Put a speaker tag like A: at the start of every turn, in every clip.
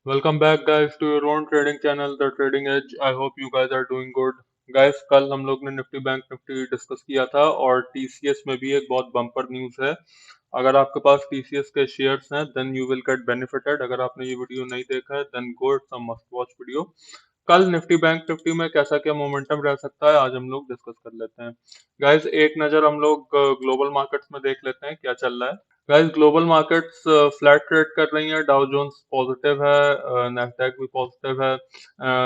A: Welcome back guys to your own trading channel The Trading Edge. I hope you guys are doing good. Guys, कल हम लोग ने Nifty bank Nifty discuss किया था और TCS में भी एक बहुत बम्पर न्यूज़ है। अगर आपके पास टीसीएस के शेयर्स हैं then you will get benefited. अगर आपने ये वीडियो नहीं देखा है then go it's a must watch video. कल निफ्टी बैंक निफ्टी में कैसा क्या मोमेंटम रह सकता है आज हम लोग डिस्कस कर लेते हैं। गाइस, एक नज़र हम लोग ग्लोबल मार्केट्स में देख लेते हैं क्या चल रहा है। Guys, global markets flat trade कर रही हैं। डाउ जोन्स पॉजिटिव है, नैस्डैक भी पॉजिटिव है।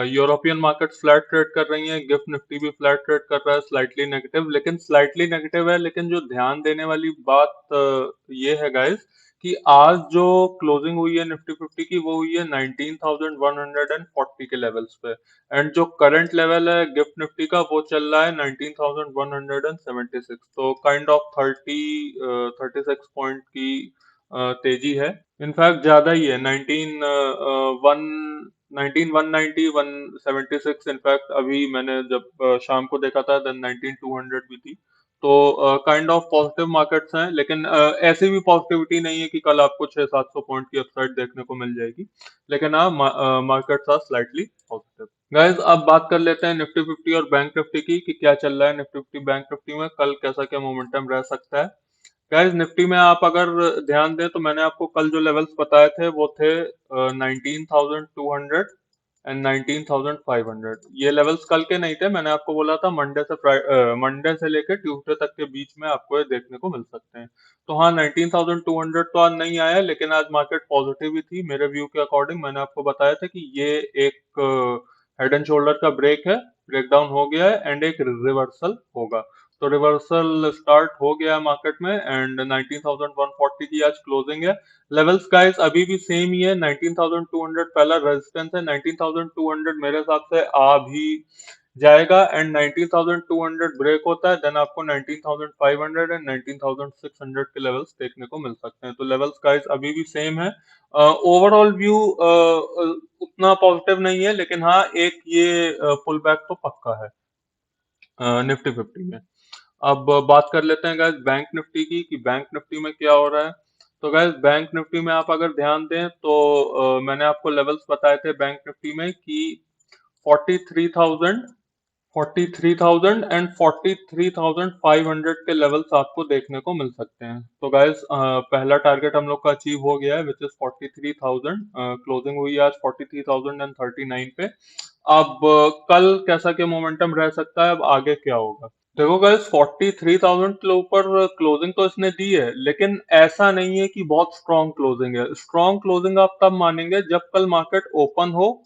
A: यूरोपियन मार्केट्स फ्लैट ट्रेड कर रही हैं। गिफ्ट निफ्टी भी फ्लैट ट्रेड कर रहा है, स्लाइटली नेगेटिव, लेकिन स्लाइटली नेगेटिव है। लेकिन जो ध्यान देने वाली बात ये है गाइस कि आज जो क्लोजिंग हुई है निफ्टी फिफ्टी की वो हुई है 19,140 के लेवल्स पे। एंड जो करंट लेवल है गिफ्ट निफ्टी का वो चल रहा है 19,176। तो काइंड ऑफ 36 पॉइंट की तेजी है। इनफैक्ट ज्यादा ही है, 19,190 176। इनफैक्ट अभी मैंने जब शाम को देखा था देन 19,200 भी थी। तो काइंड ऑफ पॉजिटिव मार्केट्स हैं, लेकिन ऐसी भी पॉजिटिविटी नहीं है कि कल आपको 600-700 पॉइंट की अपसाइड देखने को मिल जाएगी। लेकिन हाँ, markets are slightly positive. Guys, अब बात कर लेते हैं निफ्टी फिफ्टी और बैंक निफ्टी की कि क्या चल रहा है निफ्टी फिफ्टी बैंक निफ्टी में कल कैसा क्या मोमेंटम रह सकता है। गाइस, निफ्टी में आप अगर ध्यान दें तो मैंने आपको कल जो लेवल्स बताए थे वो थे 19,200 एंड 19,500। ये लेवल्स कल के नहीं थे, मैंने आपको बोला था मंडे से लेकर ट्यूसडे तक के बीच में आपको ये देखने को मिल सकते हैं। तो हाँ, 19,200 तो आज नहीं आया, लेकिन आज मार्केट पॉजिटिव ही थी मेरे व्यू के अकॉर्डिंग। मैंने आपको बताया था कि ये एक हेड एंड शोल्डर का ब्रेक है, ब्रेकडाउन हो गया है एंड एक रिवर्सल होगा। तो रिवर्सल स्टार्ट हो गया मार्केट में एंड 19,140 की आज क्लोजिंग है। लेवल्स गाइस अभी भी सेम ही है, 19,200 पहला रेजिस्टेंस है। 19,200 मेरे हिसाब से आ भी जाएगा एंड 19,200 ब्रेक होता है देन आपको 19,500 एंड 19,600 के लेवल्स देखने को मिल सकते हैं। तो लेवल्स गाइस अभी भी सेम है। ओवरऑल व्यू उतना पॉजिटिव नहीं है, लेकिन हाँ एक ये पुल बैक तो पक्का है निफ्टी फिफ्टी में। अब बात कर लेते हैं गाइस बैंक निफ्टी की कि बैंक निफ्टी में क्या हो रहा है। तो गाइस बैंक निफ्टी में आप अगर ध्यान दें तो मैंने आपको लेवल्स बताए थे बैंक निफ्टी में कि 43,000 43,000 एंड 43,500 के लेवल्स आपको देखने को मिल सकते हैं। तो गाइस पहला टारगेट हम लोग का अचीव हो गया है विच इज 43,000। क्लोजिंग हुई है आज 43,039 पे। अब कल कैसा क्या मोमेंटम रह सकता है, अब आगे क्या होगा। देखो गाइस, 43,000 के ऊपर क्लोजिंग तो इसने दी है, लेकिन ऐसा नहीं है कि बहुत स्ट्रॉन्ग क्लोजिंग है। स्ट्रॉन्ग क्लोजिंग आप तब मानेंगे जब कल मार्केट ओपन हो,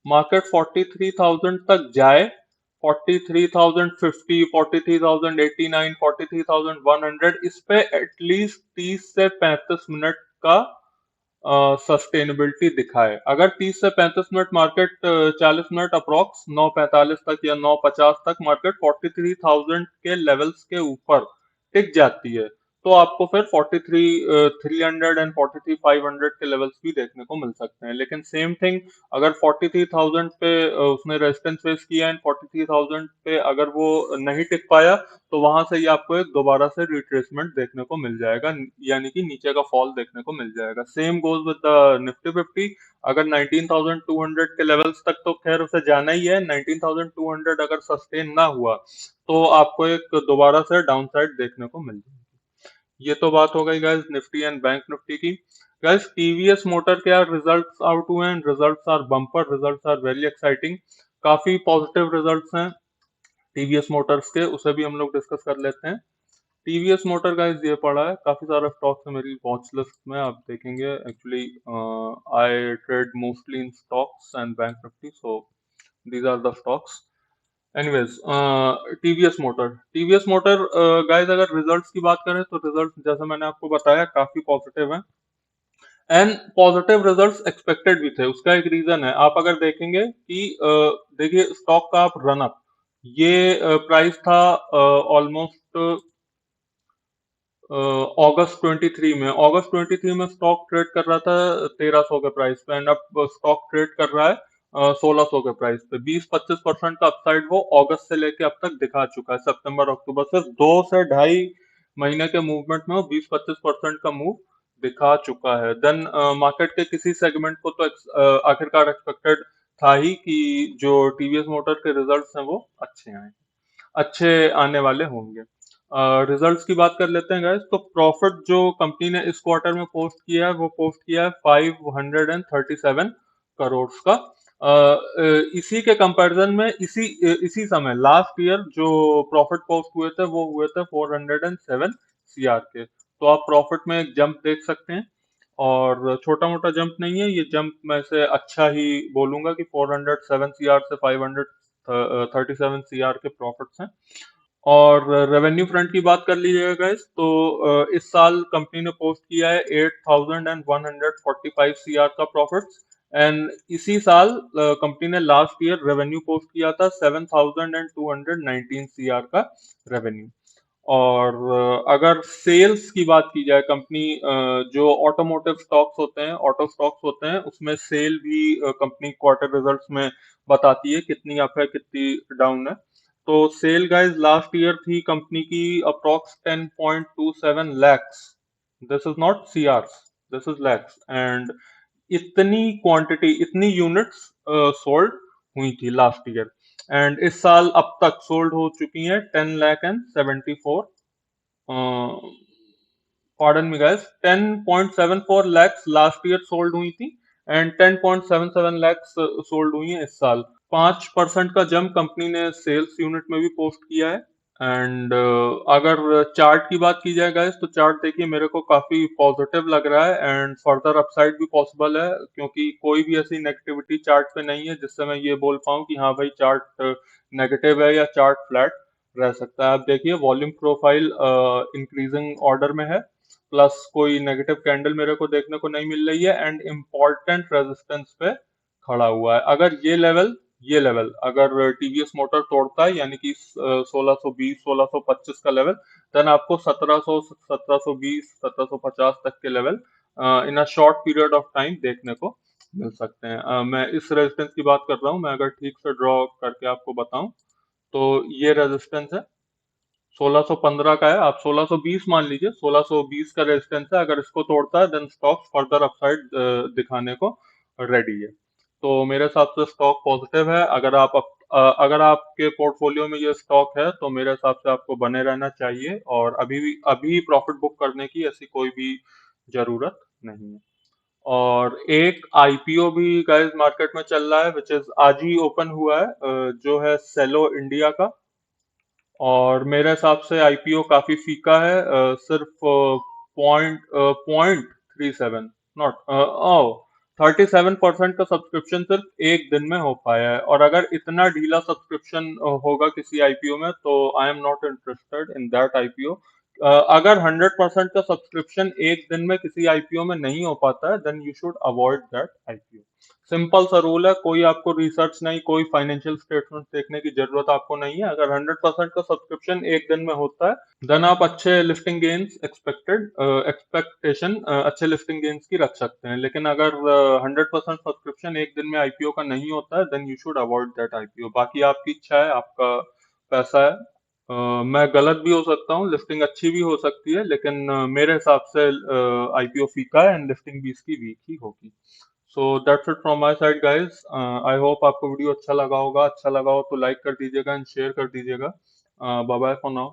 A: मार्केट 43,000 तक जाए, 43,050, 43,089, 43,100, इस पे एटलीस्ट 30 से 35 मिनट का सस्टेनेबिलिटी दिखाए। अगर 30 से 35 मिनट मार्केट 40 मिनट अप्रोक्स 9:45 तक या 9:50 तक मार्केट 43,000 के लेवल्स के ऊपर टिक जाती है तो आपको फिर 43,300 एंड 43,500 के लेवल्स भी देखने को मिल सकते हैं। लेकिन सेम थिंग, अगर 43,000 पे उसने रेजिस्टेंस फेस किया एंड 43,000 पे अगर वो नहीं टिक पाया तो वहां से ही आपको एक दोबारा से रिट्रेसमेंट देखने को मिल जाएगा, यानी कि नीचे का फॉल देखने को मिल जाएगा। Same goes with the Nifty fifty. अगर 19,200 के लेवल्स तक तो खैर उसे जाना ही है, 19,200 अगर सस्टेन ना हुआ तो आपको एक दोबारा से डाउन साइड देखने को मिल जाएगी। ये तो बात हो गई guys Nifty and bank Nifty की। गाइस, टीवीएस मोटर के यार रिजल्ट्स आउट हुए हैं, results are bumper, results are very exciting. काफी पॉजिटिव रिजल्ट्स हैं टीवीएस मोटर्स के, उसे भी हम लोग डिस्कस कर लेते हैं। टीवीएस मोटर गाइस ये पड़ा है, काफी सारा स्टॉक्स है मेरी वॉच लिस्ट में, आप देखेंगे। Actually I trade mostly in stocks and bank Nifty, so these are the stocks. Anyways, TVS motor guys अगर रिजल्ट्स की बात करें तो रिजल्ट्स जैसे मैंने आपको बताया काफी पॉजिटिव हैं एंड पॉजिटिव रिजल्ट्स एक्सपेक्टेड भी थे। उसका एक रीजन है, आप अगर देखेंगे कि देखिए स्टॉक का आप रन अप, ये प्राइस था ऑलमोस्ट अगस्त 23 में स्टॉक ट्रेड कर रहा था 1,300 के प्राइस पे एंड अब स्टॉक ट्रेड कर रहा है 1,600 के प्राइस पे। 20-25% का अपसाइड वो अगस्त से लेके अब तक दिखा चुका है। सितंबर अक्टूबर से 2 से ढाई महीने के मूवमेंट में वो 20-25% का मूव दिखा चुका है, देन मार्केट के किसी सेगमेंट को तो आखिरकार एक्सपेक्टेड था ही कि जो टीवीएस मोटर के रिजल्ट्स हैं वो अच्छे आने वाले होंगे। रिजल्ट्स की बात कर लेते हैं गाइस। तो प्रॉफिट जो कंपनी ने इस क्वार्टर में पोस्ट किया है वो पोस्ट किया है 537 करोड़ का। इसी के कंपैरिजन में इसी समय लास्ट ईयर जो प्रॉफिट पोस्ट हुए थे वो हुए थे 407 सीआर के। तो आप प्रॉफिट में एक जंप देख सकते हैं, और छोटा मोटा जंप नहीं है ये जंप, मैं से अच्छा ही बोलूंगा कि 407 सीआर से 537 सीआर के प्रॉफिट्स हैं। और रेवेन्यू फ्रंट की बात कर लीजिएगा गाइस, तो इस साल कंपनी ने पोस्ट किया है 8145 सीआर का प्रॉफिट्स। एंड इसी साल कंपनी ने लास्ट ईयर रेवेन्यू पोस्ट किया था 7219 सीआर का रेवेन्यू। और अगर सेल्स की बात की जाए, कंपनी जो ऑटोमोटिव स्टॉक्स होते हैं, ऑटो स्टॉक्स होते हैं, उसमें सेल भी कंपनी क्वार्टर रिजल्ट्स में बताती है कितनी अप है कितनी डाउन है। तो सेल गाइस लास्ट ईयर थी कंपनी की approx 10.27 lakhs. This is not CRs, this is lakhs. And इतनी क्वांटिटी, इतनी यूनिट्स सोल्ड हुई थी लास्ट ईयर। एंड इस साल अब तक सोल्ड हो चुकी हैं 10 lakh and 74, pardon me guys, 10.74 lakhs last year sold हुई थी, एंड 10.77 lakhs सोल्ड हुई हैं इस साल। 5% का जंप कंपनी ने सेल्स यूनिट में भी पोस्ट किया है। एंड अगर चार्ट की बात की जाए गाइस, तो चार्ट देखिए मेरे को काफी पॉजिटिव लग रहा है, एंड फर्दर अपसाइड भी पॉसिबल है, क्योंकि कोई भी ऐसी नेगेटिविटी चार्ट पे नहीं है जिससे मैं ये बोल पाऊं कि हाँ भाई चार्ट नेगेटिव है या चार्ट फ्लैट रह सकता है। आप देखिए वॉल्यूम प्रोफाइल इंक्रीजिंग ऑर्डर में है, प्लस कोई नेगेटिव कैंडल मेरे को देखने को नहीं मिल रही है, एंड इम्पोर्टेंट रेजिस्टेंस पे खड़ा हुआ है। अगर ये लेवल अगर टीवीएस मोटर तोड़ता है, यानी कि 1620 1625 का लेवल, देन आपको 1700 1720 1750 तक के level in a short period of time देखने को मिल सकते हैं। मैं इस रेजिस्टेंस की बात कर रहा हूँ, मैं अगर ठीक से ड्रॉ करके आपको बताऊं तो ये रेजिस्टेंस है 1615 का है, आप 1620 मान लीजिए, 1620 का रेजिस्टेंस है। अगर इसको तोड़ता है देन स्टॉक फर्दर अपसाइड दिखाने को रेडी है। तो मेरे हिसाब से स्टॉक पॉजिटिव है। अगर आपके पोर्टफोलियो में ये स्टॉक है तो मेरे हिसाब से आपको बने रहना चाहिए, और अभी प्रॉफिट बुक करने की ऐसी कोई भी जरूरत नहीं है। और एक आईपीओ भी गाइस मार्केट में चल रहा है, विच इज आज ही ओपन हुआ है, जो है सेलो इंडिया का। और मेरे हिसाब से आईपीओ काफी फीका है, सिर्फ पॉइंट 37, नॉट 37% का सब्सक्रिप्शन सिर्फ एक दिन में हो पाया है। और अगर इतना ढीला सब्सक्रिप्शन होगा किसी आईपीओ में, तो I am not interested in that IPO. अगर 100% का सब्सक्रिप्शन एक दिन में किसी आईपीओ में नहीं हो पाता है, then you should avoid that IPO. Simple सा रूल है, कोई आपको रिसर्च नहीं, कोई फाइनेंशियल स्टेटमेंट देखने की जरूरत आपको नहीं है। अगर 100% का सब्सक्रिप्शन एक दिन में होता है, देन आप अच्छे लिस्टिंग गेन्स एक्सपेक्टेशन अच्छे लिस्टिंग गेन्स की रख सकते हैं। लेकिन अगर 100% सब्सक्रिप्शन एक दिन में आईपीओ का नहीं होता है, then you should avoid that IPO. बाकी आपकी इच्छा है, आपका पैसा है। मैं गलत भी हो सकता हूँ, लिस्टिंग अच्छी भी हो सकती है, लेकिन मेरे हिसाब से आईपीओ फीका है, एंड लिस्टिंग भी इसकी वीक ही होगी। So that's it from my side guys. I hope आपको वीडियो अच्छा लगा होगा। अच्छा लगा हो तो लाइक कर दीजिएगा एंड शेयर कर दीजिएगा। Bye bye for now.